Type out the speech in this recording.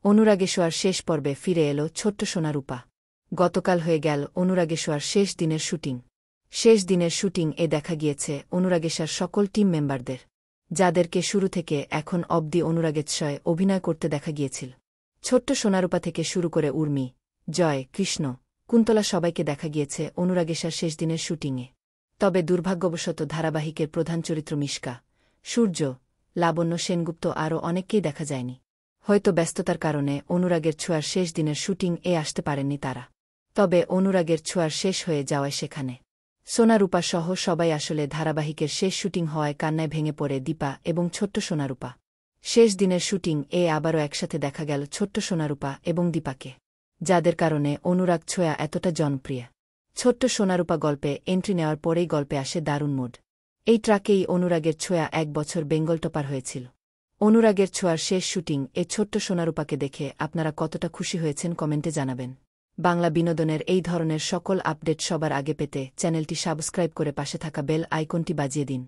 অনুরাগেশোয়ার শেষ পর্বে ফিরে এল ছোট্ট সোনা রূপা। গতকাল হয়ে গেল অনুরাগেশোয়ার শেষ দিনের শুটিং। শেষ দিনের শুটিং এ দেখা গিয়েছে অনুরাগেশার সকল টিম মেম্বারদের, যাদেরকে শুরু থেকে এখন অবধি অনুরাগেশয়ে অভিনয় করতে দেখা গিয়েছিল। ছোট্ট সোনারূপা থেকে শুরু করে উর্মি, জয়, কৃষ্ণ, কুন্তলা সবাইকে দেখা গিয়েছে অনুরাগেশার শেষ দিনের শুটিংয়ে। তবে দুর্ভাগ্যবশত ধারাবাহিকের প্রধান চরিত্র মিশকা, সূর্য, লাবণ্য সেনগুপ্ত আরও অনেককেই দেখা যায়নি। হয়তো ব্যস্ততার কারণে অনুরাগের ছোঁয়ার শেষ দিনের শুটিং এ আসতে পারেননি তারা। তবে অনুরাগের ছোঁয়ার শেষ হয়ে যাওয়ায় সেখানে সোনারূপা সহ সবাই আসলে ধারাবাহিকের শেষ শুটিং হওয়ায় কান্নায় ভেঙে পড়ে দীপা এবং ছোট্ট সোনারূপা। শেষ দিনের শুটিং এ আবারও একসাথে দেখা গেল ছোট্ট সোনারূপা এবং দীপাকে, যাদের কারণে অনুরাগ ছোঁয়া এতটা জনপ্রিয়। ছোট্ট সোনারূপা গল্পে এন্ট্রি নেওয়ার পরেই গল্পে আসে দারুণ মুড। এই ট্রাকেই অনুরাগের ছোঁয়া 1 বছর বেঙ্গল টপার হয়েছিল। অনুরাগের ছোঁয়ার শেষ শুটিং এ ছোট্ট সোনারূপাকে দেখে আপনারা কতটা খুশি হয়েছেন কমেন্টে জানাবেন। বাংলা বিনোদনের এই ধরনের সকল আপডেট সবার আগে পেতে চ্যানেলটি সাবস্ক্রাইব করে পাশে থাকা বেল আইকনটি বাজিয়ে দিন।